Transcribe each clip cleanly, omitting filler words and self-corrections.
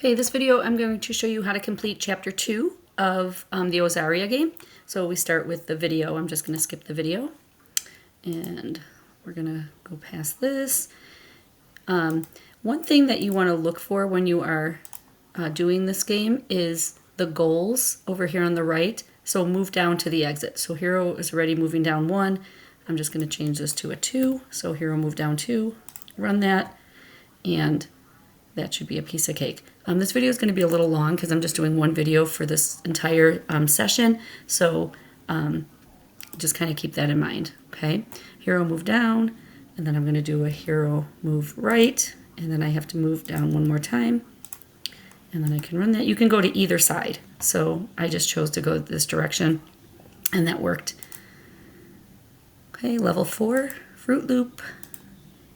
Okay, this video I'm going to show you how to complete Chapter 2 of the Ozaria game. So we start with the video. I'm just going to skip the video. And we're going to go past this. One thing that you want to look for when you are doing this game is the goals over here on the right. So move down to the exit. So hero is already moving down 1. I'm just going to change this to a 2. So hero move down 2. Run that. And that should be a piece of cake. This video is going to be a little long because I'm just doing one video for this entire session. So just kind of keep that in mind. Okay, hero move down, and then I'm going to do a hero move right, and then I have to move down one more time, and then I can run that. You can go to either side. So I just chose to go this direction, and that worked. Okay, level 4, fruit loop.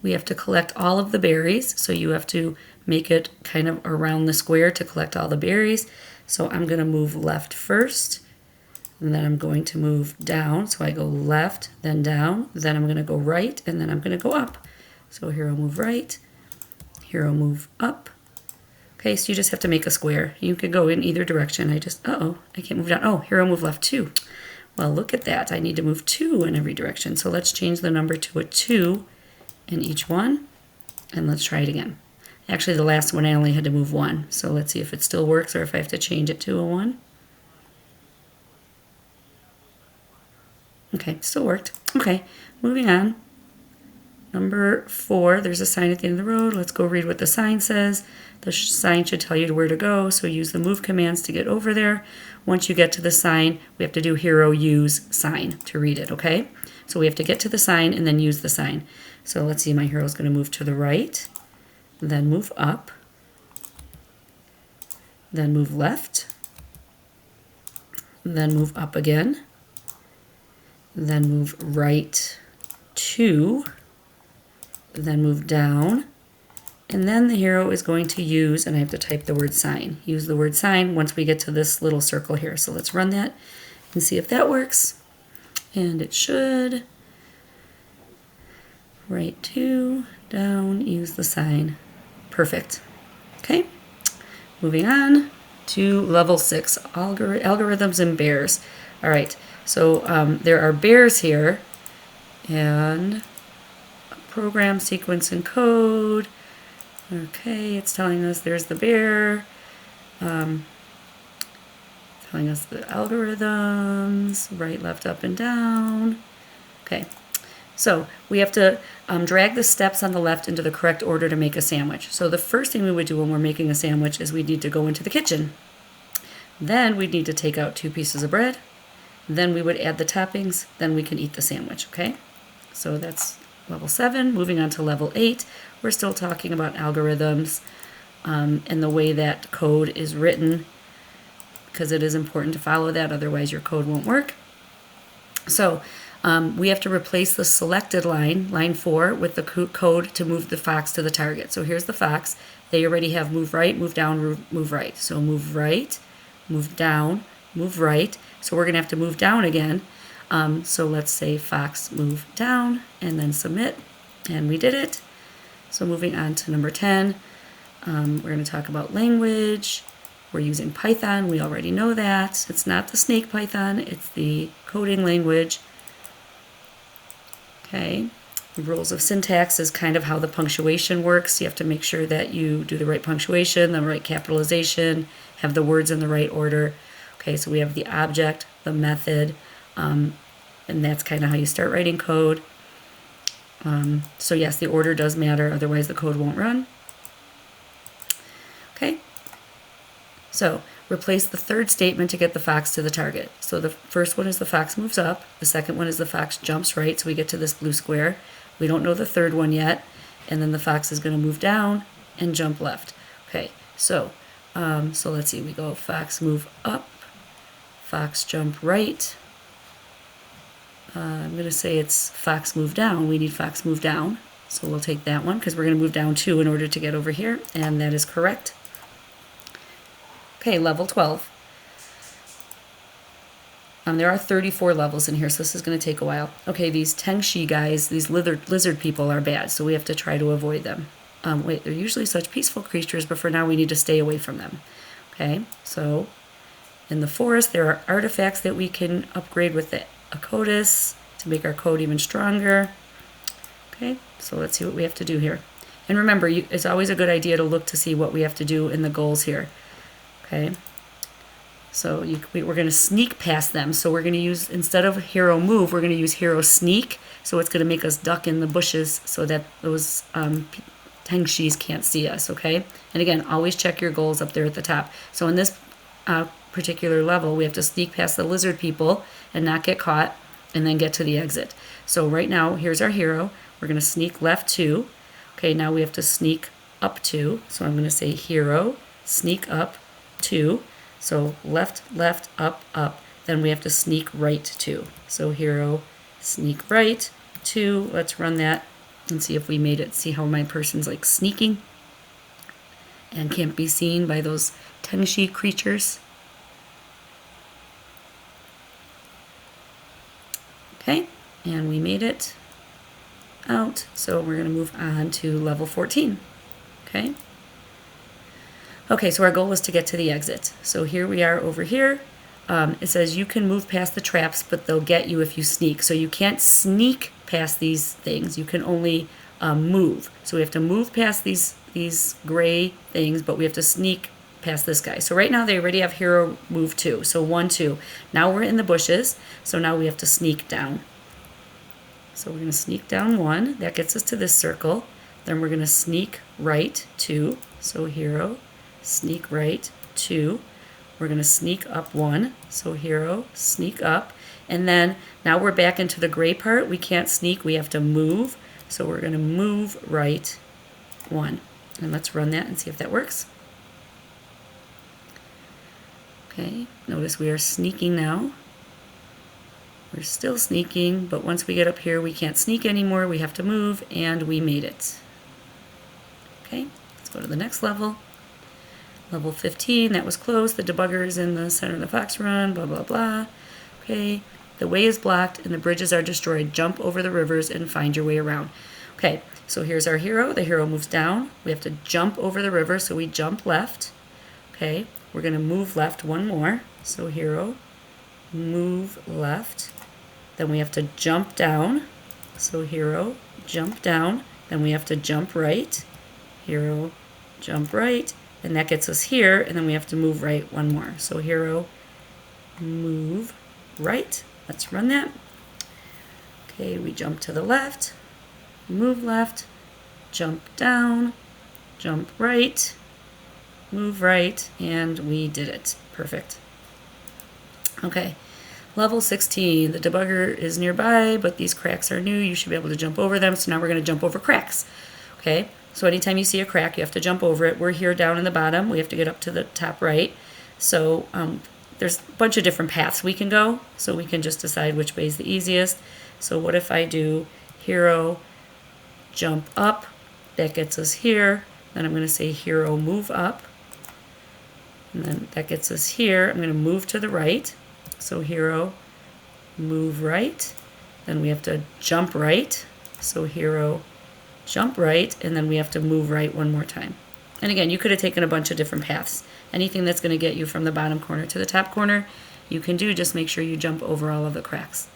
We have to collect all of the berries, so you have to make it kind of around the square to collect all the berries. So I'm going to move left first, and then I'm going to move down. So I go left, then down, then I'm going to go right, and then I'm going to go up. So hero move right, hero move up. Okay, so you just have to make a square. You can go in either direction. I can't move down. Oh, hero move left 2. Well, look at that. I need to move 2 in every direction. So let's change the number to a 2 in each one, and let's try it again. Actually, the last one I only had to move 1, so let's see if it still works or if I have to change it to a 1. Okay, still worked. Okay, moving on. Number 4, there's a sign at the end of the road. Let's go read what the sign says. The sign should tell you where to go, so use the move commands to get over there. Once you get to the sign, we have to do hero use sign to read it, okay? So we have to get to the sign and then use the sign. So let's see, my hero is going to move to the right, then move up, then move left, then move up again, then move right 2, then move down, and then the hero is going to use, and I have to type the word sign, use the word sign once we get to this little circle here. So let's run that and see if that works. And it should. Right 2, down, use the sign. Perfect. Okay, moving on to level 6, algorithms and bears. All right, so there are bears here, and program, sequence, and code. Okay, it's telling us there's the bear, telling us the algorithms, right, left, up, and down. Okay, so we have to drag the steps on the left into the correct order to make a sandwich. So the first thing we would do when we're making a sandwich is we need to go into the kitchen. Then we'd need to take out 2 pieces of bread. Then we would add the toppings. Then we can eat the sandwich, okay? So that's level 7. Moving on to level 8, we're still talking about algorithms and the way that code is written, because it is important to follow that, otherwise your code won't work. So we have to replace the selected line, line 4, with the code to move the fox to the target. So here's the fox. They already have move right, move down, move right. So move right, move down, move right. So we're going to have to move down again. So let's say fox move down and then submit. And we did it. So moving on to number 10, we're going to talk about language. We're using Python. We already know that. It's not the snake Python. It's the coding language. Okay. The rules of syntax is kind of how the punctuation works. You have to make sure that you do the right punctuation, the right capitalization, have the words in the right order. Okay, so we have the object, the method, and that's kind of how you start writing code. So yes, the order does matter, otherwise the code won't run. Okay, so replace the third statement to get the fox to the target. So the first one is the fox moves up, the second one is the fox jumps right, so we get to this blue square. We don't know the third one yet, and then the fox is going to move down and jump left. Okay, so let's see, we go fox move up, fox jump right. I'm going to say it's fox move down. We need fox move down. So we'll take that one because we're going to move down 2 in order to get over here. And that is correct. Okay, level 12. There are 34 levels in here, so this is going to take a while. Okay, these Tengshi guys, these lizard people are bad, so we have to try to avoid them. wait, they're usually such peaceful creatures, but for now we need to stay away from them. Okay, so in the forest there are artifacts that we can upgrade with the Akotis to make our code even stronger. Okay, so let's see what we have to do here. And remember, it's always a good idea to look to see what we have to do in the goals here. Okay, so we're going to sneak past them. So we're going to use, instead of hero move, we're going to use hero sneak. So it's going to make us duck in the bushes so that those Tengshis can't see us, okay? And again, always check your goals up there at the top. So in this particular level, we have to sneak past the lizard people and not get caught and then get to the exit. So right now, here's our hero. We're going to sneak left 2. Okay, now we have to sneak up 2. So I'm going to say hero, sneak up 2. So left, left, up, up. Then we have to sneak right 2. So hero, sneak right 2. Let's run that and see if we made it. See how my person's like sneaking and can't be seen by those Tengshi creatures. Okay, and we made it out. So we're going to move on to level 14. Okay. Okay, so our goal is to get to the exit. So here we are over here. It says you can move past the traps, but they'll get you if you sneak. So you can't sneak past these things. You can only move. So we have to move past these gray things, but we have to sneak past this guy. So right now they already have hero move 2. So 1, 2. Now we're in the bushes. So now we have to sneak down. So we're going to sneak down 1. That gets us to this circle. Then we're going to sneak right 2. So hero, sneak right 2. We're going to sneak up 1. So hero, sneak up. And then now we're back into the gray part. We can't sneak. We have to move. So we're going to move right 1. And let's run that and see if that works. Okay, notice we are sneaking now. We're still sneaking, but once we get up here, we can't sneak anymore. We have to move, and we made it. Okay, let's go to the next level. Level 15, that was close. The debugger is in the center of the fox run, blah, blah, blah. Okay, the way is blocked and the bridges are destroyed. Jump over the rivers and find your way around. Okay, so here's our hero. The hero moves down. We have to jump over the river, so we jump left. Okay, we're going to move left 1 more. So hero, move left. Then we have to jump down. So hero, jump down. Then we have to jump right. Hero, jump right. And that gets us here, and then we have to move right 1 more. So hero, move right. Let's run that. Okay, we jump to the left, move left, jump down, jump right, move right, and we did it. Perfect. Okay, level 16. The debugger is nearby, but these cracks are new. You should be able to jump over them. So now we're going to jump over cracks. Okay, so anytime you see a crack, you have to jump over it. We're here down in the bottom. We have to get up to the top right. So there's a bunch of different paths we can go. So we can just decide which way is the easiest. So what if I do hero, jump up? That gets us here. Then I'm going to say hero, move up. And then that gets us here. I'm going to move to the right. So hero, move right. Then we have to jump right. So hero, jump right. And then we have to move right 1 more time. And again, you could have taken a bunch of different paths. Anything that's going to get you from the bottom corner to the top corner, you can do. Just make sure you jump over all of the cracks.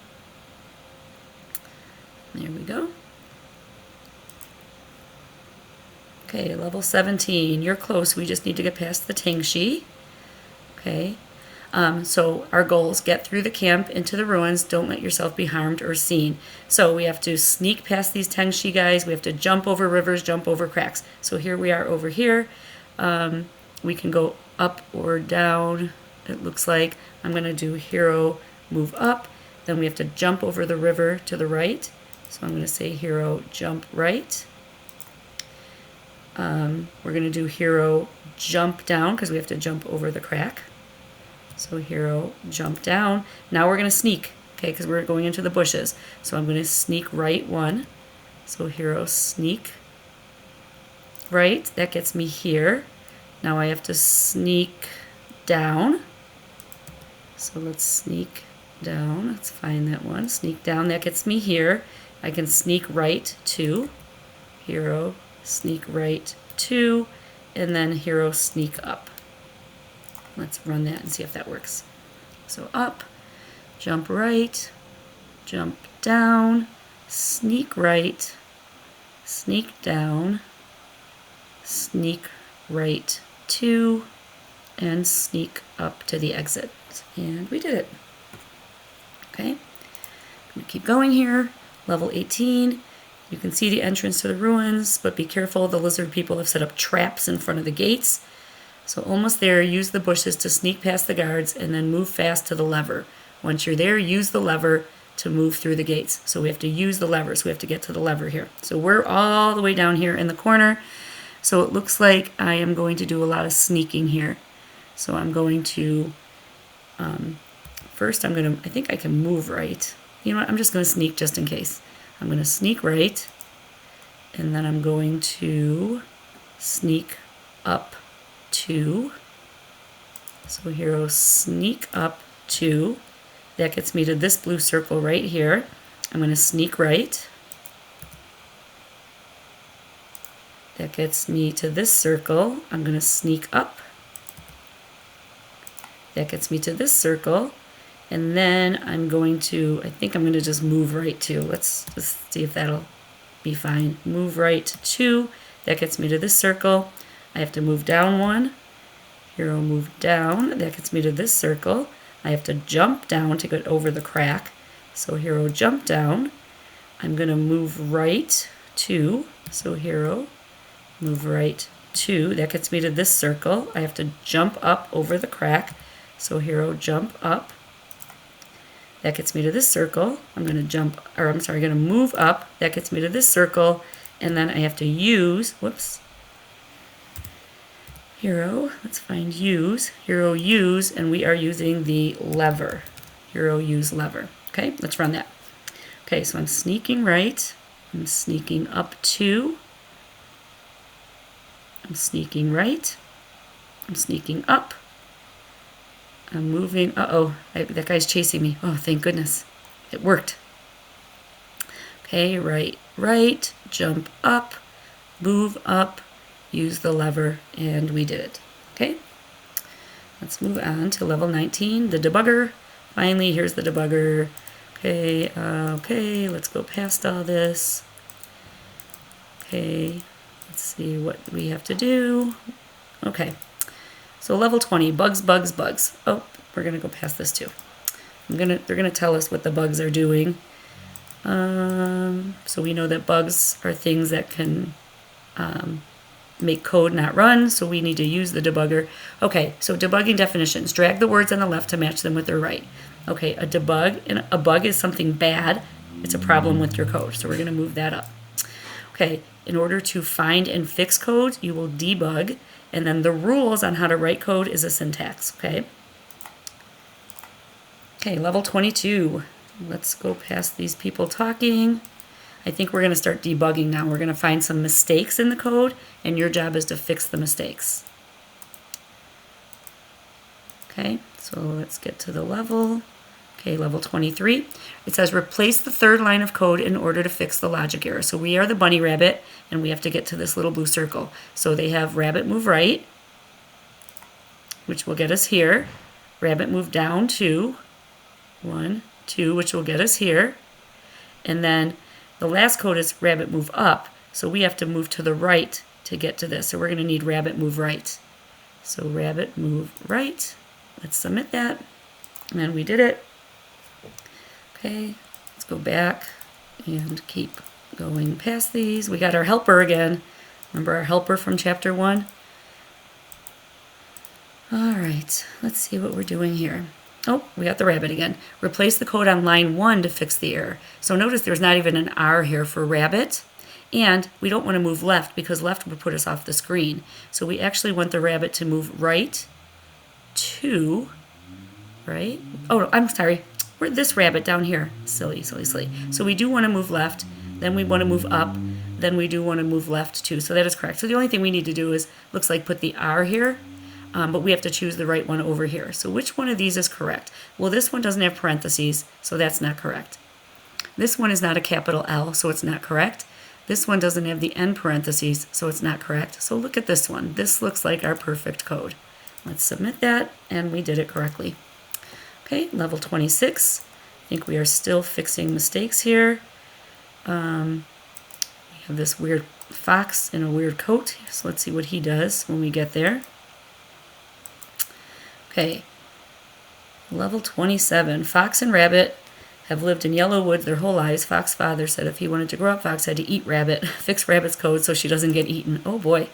There we go. Okay, level 17. You're close. We just need to get past the Tengshi. Okay. So our goals: get through the camp into the ruins. Don't let yourself be harmed or seen. So we have to sneak past these Tengshi guys. We have to jump over rivers, jump over cracks. So here we are over here. We can go up or down. It looks like I'm going to do hero, move up. Then we have to jump over the river to the right. So I'm going to say hero, jump right. We're going to do hero, jump down because we have to jump over the crack. So hero, jump down. Now we're going to sneak, okay, because we're going into the bushes. So I'm going to sneak right 1. So hero, sneak right. That gets me here. Now I have to sneak down. So let's sneak down. Let's find that one. Sneak down. That gets me here. I can sneak right 2. Hero, sneak right 2, and then hero sneak up. Let's run that and see if that works. So up, jump right, jump down, sneak right, sneak down, sneak right 2, and sneak up to the exit. And we did it. Okay, I'm going to keep going here. Level 18. You can see the entrance to the ruins, but be careful, the lizard people have set up traps in front of the gates. So almost there, use the bushes to sneak past the guards and then move fast to the lever. Once you're there, use the lever to move through the gates. So we have to use the levers. We have to get to the lever here. So we're all the way down here in the corner. So it looks like I am going to do a lot of sneaking here. So I'm going to, first I think I can move right. You know what, I'm just going to sneak just in case. I'm going to sneak right, and then I'm going to sneak up 2. So hero sneak up 2. That gets me to this blue circle right here. I'm going to sneak right. That gets me to this circle. I'm going to sneak up. That gets me to this circle. And then I'm going to, I think I'm going to just move right 2. Let's just see if that'll be fine. Move right 2. That gets me to this circle. I have to move down 1. Hero move down. That gets me to this circle. I have to jump down to get over the crack. So hero jump down. I'm going to move right 2. So hero move right 2. That gets me to this circle. I have to jump up over the crack. So hero jump up. That gets me to this circle. I'm going to move up. That gets me to this circle. And then I have to use, hero, let's find use. Hero use, and we are using the lever. Hero use lever. Okay, let's run that. Okay, so I'm sneaking right. I'm sneaking up 2. I'm sneaking right. I'm sneaking up. I'm moving. That guy's chasing me. Oh, thank goodness. It worked. Okay, right, jump up, move up, use the lever, and we did it. Okay, let's move on to level 19, the debugger. Finally, here's the debugger. Okay, let's go past all this. Okay, let's see what we have to do. Okay. So level 20, bugs. Oh, we're going to go past this too. They're going to tell us what the bugs are doing. So we know that bugs are things that can make code not run, so we need to use the debugger. Okay, so debugging definitions. Drag the words on the left to match them with their right. Okay, a bug is something bad. It's a problem with your code, so we're going to move that up. Okay, in order to find and fix code, you will debug. And then the rules on how to write code is a syntax, okay? Okay, level 22. Let's go past these people talking. I think we're going to start debugging now. We're going to find some mistakes in the code, and your job is to fix the mistakes. Okay, so let's get to the level. Okay, level 23. It says replace the third line of code in order to fix the logic error. So we are the bunny rabbit, and we have to get to this little blue circle. So they have rabbit move right, which will get us here. Rabbit move down 2, 1, 2, which will get us here. And then the last code is rabbit move up, so we have to move to the right to get to this. So we're going to need rabbit move right. So rabbit move right. Let's submit that. And we did it. Okay, let's go back and keep going past these. We got our helper again. Remember our helper from chapter 1? All right, let's see what we're doing here. Oh, we got the rabbit again. Replace the code on line 1 to fix the error. So notice there's not even an R here for rabbit. And we don't want to move left because left would put us off the screen. So we actually want the rabbit to move right 2, right? Oh, no, I'm sorry. We're this rabbit down here. Silly. So we do want to move left, then we want to move up, then we do want to move left too. So that is correct. So the only thing we need to do is, looks like put the R here, but we have to choose the right one over here. So which one of these is correct? Well, this one doesn't have parentheses, so that's not correct. This one is not a capital L, so it's not correct. This one doesn't have the end parentheses, so it's not correct. So look at this one. This looks like our perfect code. Let's submit that, and we did it correctly. Okay, level 26. I think we are still fixing mistakes here. We have this weird fox in a weird coat, so let's see what he does when we get there. Okay, level 27. Fox and Rabbit have lived in Yellow Woods their whole lives. Fox's father said if he wanted to grow up, Fox had to eat Rabbit. Fix Rabbit's code so she doesn't get eaten. Oh boy.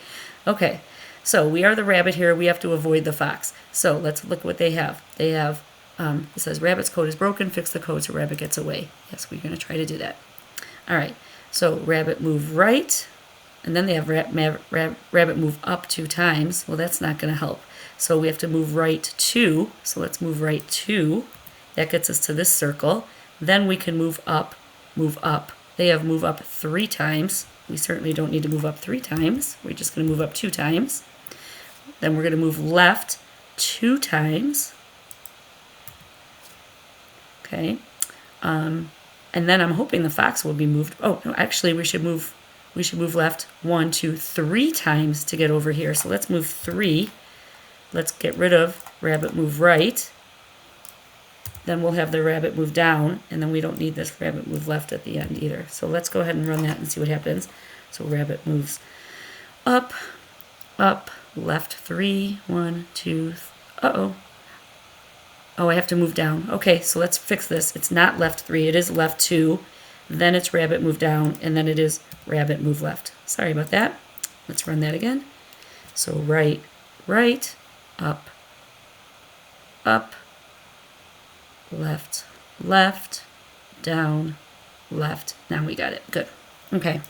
Okay, so we are the rabbit here. We have to avoid the fox. So let's look what they have. They have, it says Rabbit's code is broken. Fix the code so Rabbit gets away. Yes, we're going to try to do that. All right, so Rabbit move right, and then they have Rabbit move up 2 times. Well, that's not going to help. So we have to move right 2. So let's move right 2. That gets us to this circle. Then we can move up, move up. They have move up 3 times. We certainly don't need to move up 3 times. We're just going to move up 2 times. Then we're going to move left 2 times. Okay. And then I'm hoping the fox will be moved. Oh, no, actually we should move left 1, 2, 3 times to get over here. So let's move 3. Let's get rid of Rabbit move right. Then we'll have the Rabbit move down, and then we don't need this Rabbit move left at the end either. So let's go ahead and run that and see what happens. So Rabbit moves up, up, left 3, 1, 2, uh-oh. Oh, I have to move down. Okay, so let's fix this. It's not left 3, it is left 2. Then it's Rabbit move down, and then it is Rabbit move left. Sorry about that. Let's run that again. So right, right, up, up, left, left, down, left. Now we got it. Good. Okay.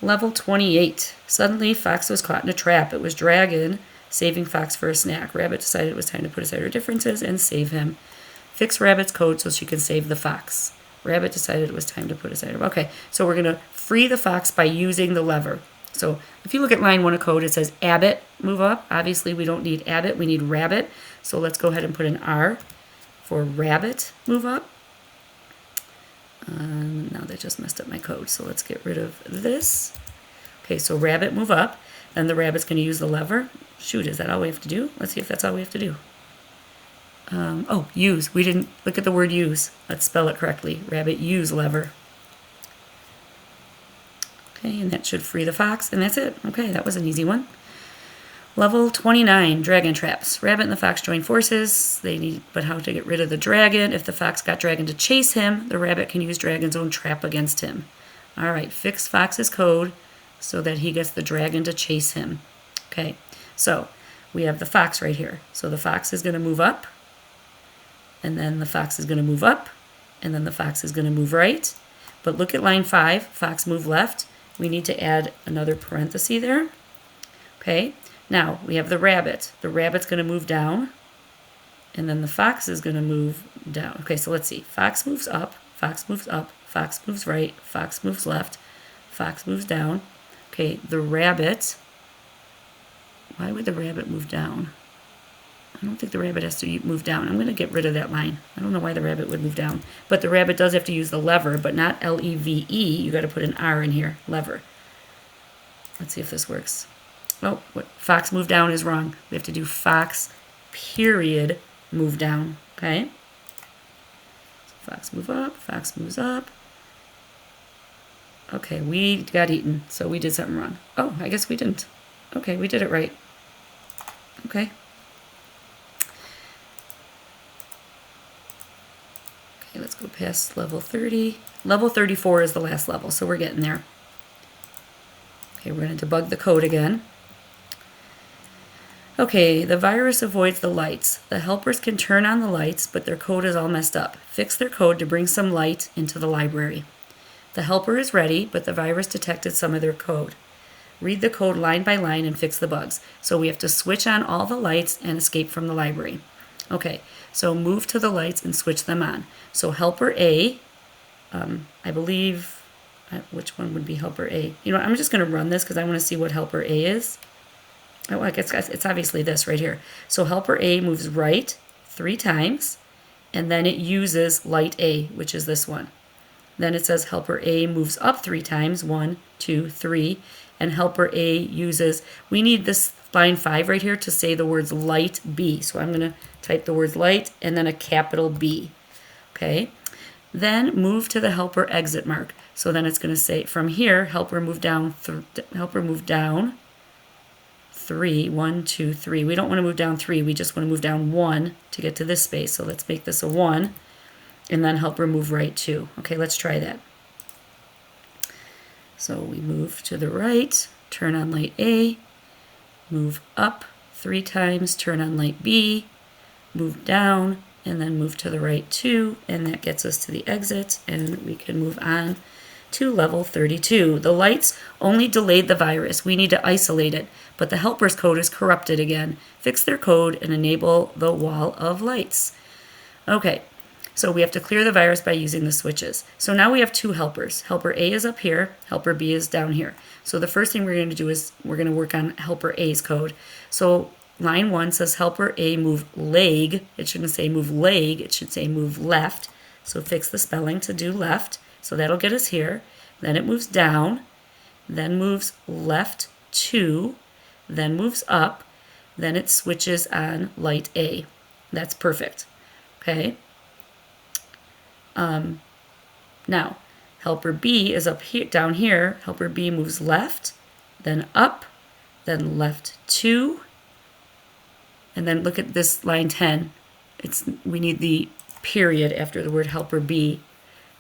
Level 28. Suddenly, Fox was caught in a trap. It was Dragon saving Fox for a snack. Rabbit decided it was time to put aside her differences and save him. Fix Rabbit's code so she can save the fox. Rabbit decided it was time to put aside her... Okay, so we're going to free the fox by using the lever. So if you look at line 1 of code, it says Abbott move up. Obviously, we don't need Abbott. We need Rabbit. So let's go ahead and put an R for Rabbit move up. Now that just messed up my code, so let's get rid of this. Okay, so Rabbit move up. Then the rabbit's going to use the lever. Shoot, is that all we have to do? Let's see if that's all we have to do. Oh, use. We didn't look at the word use. Let's spell it correctly. Rabbit use lever. Okay, and that should free the fox, and that's it. Okay, that was an easy one. Level 29, dragon traps. Rabbit and the fox join forces. They need, but how to get rid of the dragon. If the fox got dragon to chase him, the rabbit can use dragon's own trap against him. All right, fix Fox's code so that he gets the dragon to chase him. Okay, so we have the fox right here. So the fox is going to move up, and then the fox is going to move up, and then the fox is going to move right. But look at line 5, fox move left. We need to add another parenthesis there. Okay, now we have the rabbit. The rabbit's going to move down, and then the fox is going to move down. Okay, so let's see. Fox moves up, fox moves up, fox moves right, fox moves left, fox moves down. Okay, the rabbit, why would the rabbit move down? I don't think the rabbit has to move down. I'm going to get rid of that line. I don't know why the rabbit would move down. But the rabbit does have to use the lever, but not L-E-V-E. You got to put an R in here, lever. Let's see if this works. Oh, what fox move down is wrong. We have to do fox period move down. Okay? So fox move up, fox moves up. Okay, we got eaten, so we did something wrong. Oh, I guess we didn't. Okay, we did it right. Okay. Okay, let's go past level 30. Level 34 is the last level, so we're getting there. Okay, we're going to debug the code again. Okay, the virus avoids the lights. The helpers can turn on the lights, but their code is all messed up. Fix their code to bring some light into the library. The helper is ready, but the virus detected some of their code. Read the code line by line and fix the bugs. So we have to switch on all the lights and escape from the library. Okay, so move to the lights and switch them on. So helper A, I believe, which one would be helper A? You know what, I'm just going to run this because I want to see what helper A is. Oh, I guess it's obviously this right here. So helper A moves right 3 times, and then it uses light A, which is this one. Then it says helper A moves up 3 times, 1, 2, 3, and helper A uses, we need this line 5 right here to say the words light B. So I'm going to type the words light and then a capital B. Okay. Then move to the helper exit mark. So then it's going to say from here, helper move down 3, 1, 2, 3. We don't want to move down 3. We just want to move down 1 to get to this space. So let's make this a 1. And then helper move right 2. Okay, let's try that. So we move to the right, turn on light A, move up 3 times, turn on light B, move down, and then move to the right 2, and that gets us to the exit, and we can move on to level 32. The lights only delayed the virus. We need to isolate it, but the helper's code is corrupted again. Fix their code and enable the wall of lights. Okay, so we have to clear the virus by using the switches. So now we have 2 helpers. Helper A is up here, helper B is down here. So the first thing we're going to do is we're going to work on helper A's code. So line 1 says helper A move leg. It shouldn't say move leg, it should say move left. So fix the spelling to do left. So that'll get us here. Then it moves down, then moves left 2, then moves up, then it switches on light A. That's perfect. Okay. Now, helper B is up here, down here. Helper B moves left, then up, then left 2, and then look at this line 10. We need the period after the word helper B,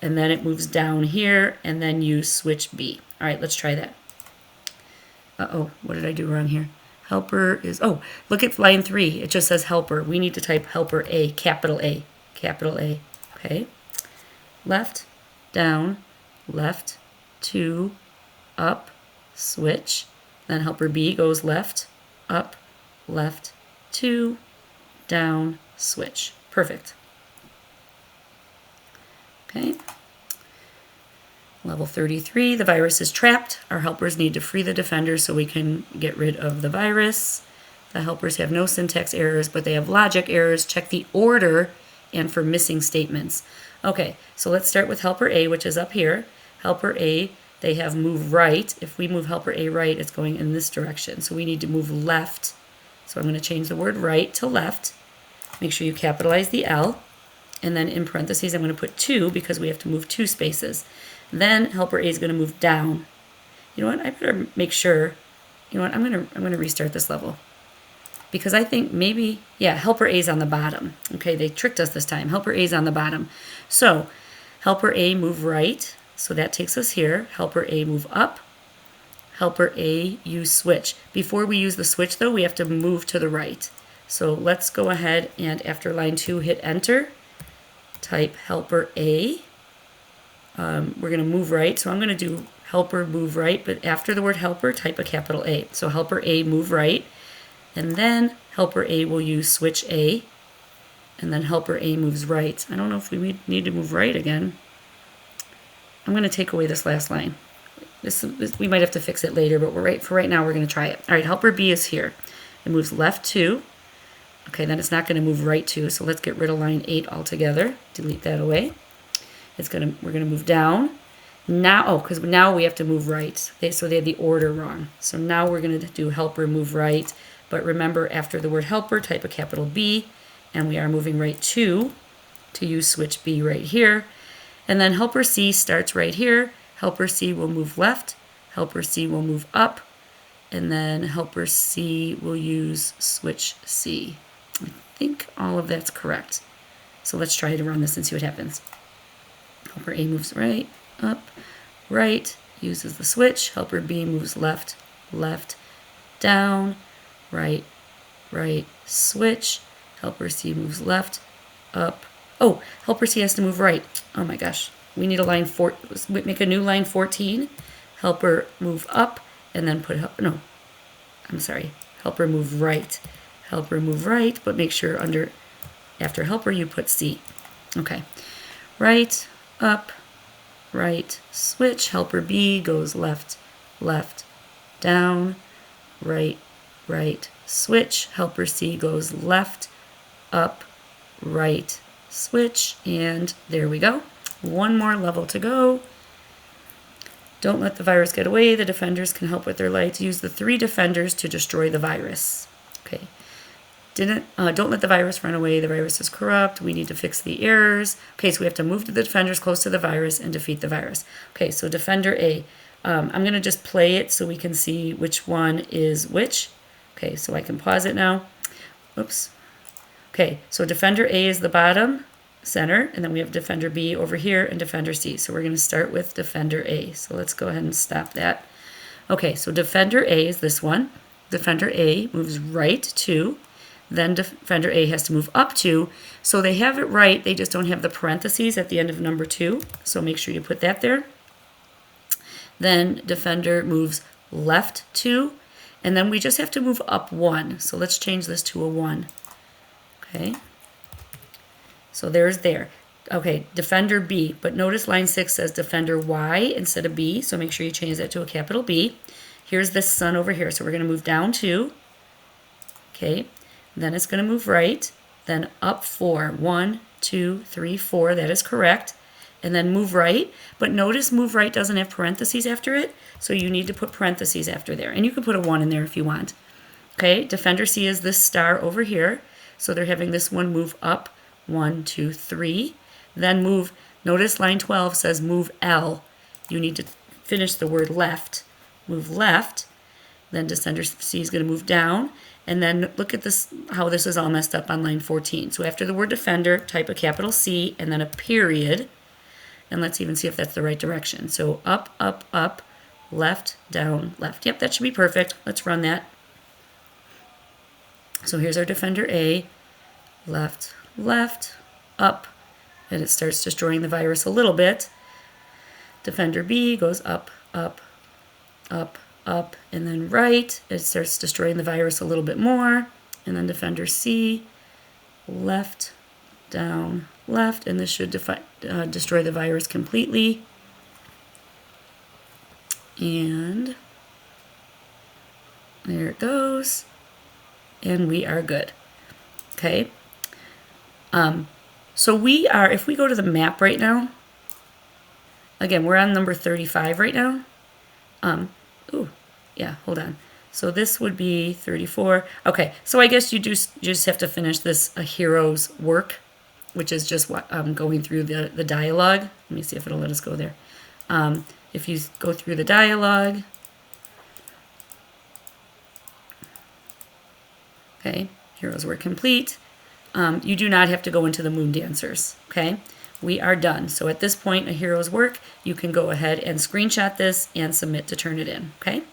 and then it moves down here, and then you switch B. All right, let's try that. Uh-oh, what did I do wrong here? Helper is, oh, look at line 3. It just says helper. We need to type helper A, capital A, capital A. Okay. Left, down, left, 2, up, switch. Then helper B goes left, up, left, 2, down, switch. Perfect. Okay. Level 33, the virus is trapped. Our helpers need to free the defenders so we can get rid of the virus. The helpers have no syntax errors, but they have logic errors. Check the order and for missing statements. Okay, so let's start with helper A, which is up here. Helper A, they have move right. If we move helper A right, it's going in this direction. So we need to move left. So I'm going to change the word right to left. Make sure you capitalize the L. And then in parentheses, I'm going to put 2 because we have to move 2 spaces. Then helper A is going to move down. You know what? I better make sure. You know what? I'm going to restart this level. Because I think maybe, yeah, helper A is on the bottom. Okay, they tricked us this time. Helper A is on the bottom. So helper A move right. So that takes us here. Helper A move up. Helper A use switch. Before we use the switch, though, we have to move to the right. So let's go ahead and after line 2, hit enter. Type helper A. We're going to move right. So I'm going to do helper move right. But after the word helper, type a capital A. So helper A move right. And then helper A will use switch A, and then helper A moves right. I don't know if we need to move right again. I'm going to take away this last line. This we might have to fix it later, but for right now we're going to try it. All right, helper B is here. It moves left 2. Okay, then it's not going to move right 2, so let's get rid of line 8 altogether. Delete that away. We're going to move down. Now, because now we have to move right. So they had the order wrong. So now we're going to do helper move right. But remember, after the word helper, type a capital B, and we are moving right 2 to use switch B right here. And then helper C starts right here. Helper C will move left. Helper C will move up. And then helper C will use switch C. I think all of that's correct. So let's try to run this and see what happens. Helper A moves right, up, right, uses the switch. Helper B moves left, left, down, right, right, switch. Helper C moves left, up. Oh, helper C has to move right. Oh my gosh. We need a line 4. Make a new line 14. Helper move up and then put, no, I'm sorry. Helper move right. Helper move right, but make sure after helper you put C. Okay. Right, up, right, switch. Helper B goes left, left, down, right, right, switch. Helper C goes left, up, right, switch, and there we go. One more level to go. Don't let the virus get away. The defenders can help with their lights. Use the 3 defenders to destroy the virus. Okay. Don't let the virus run away. The virus is corrupt. We need to fix the errors. Okay, so we have to move to the defenders close to the virus and defeat the virus. Okay, so Defender A. I'm going to just play it so we can see which one is which. Okay, so I can pause it now. Oops. Okay, so Defender A is the bottom center, and then we have Defender B over here and Defender C. So we're going to start with Defender A. So let's go ahead and stop that. Okay, so Defender A is this one. Defender A moves right 2. Then Defender A has to move up 2. So they have it right, they just don't have the parentheses at the end of number 2. So make sure you put that there. Then Defender moves left 2. And then we just have to move up 1. So let's change this to a 1. Okay. So there's there. Okay, Defender B. But notice line 6 says Defender Y instead of B. So make sure you change that to a capital B. Here's this sun over here. So we're going to move down 2. Okay. Then it's going to move right, then up 4. 1, 2, 3, 4. That is correct. And then move right. But notice move right doesn't have parentheses after it, so you need to put parentheses after there. And you can put a 1 in there if you want. Okay, Defender C is this star over here. So they're having this one move up 1, 2, 3. Then move, notice line 12 says move L. You need to finish the word left. Move left. Then Defender C is going to move down. And then look at this, how this is all messed up on line 14. So after the word defender, type a capital C and then a period. And let's even see if that's the right direction. So up, up, up, left, down, left. Yep, that should be perfect. Let's run that. So here's our Defender A. Left, left, up. And it starts destroying the virus a little bit. Defender B goes up, up, up, up, and then right. It starts destroying the virus a little bit more. And then Defender C, left, down, left, and this should destroy the virus completely. And there it goes. And we are good. Okay. So we are, if we go to the map right now, again, we're on number 35 right now. Ooh, yeah, hold on. So this would be 34. Okay, so I guess you just have to finish this a hero's work, which is just what going through the dialogue. Let me see if it'll let us go there. If you go through the dialogue, okay, hero's work complete. You do not have to go into the moon dancers, okay? We are done. So at this point, a hero's work, you can go ahead and screenshot this and submit to turn it in, okay?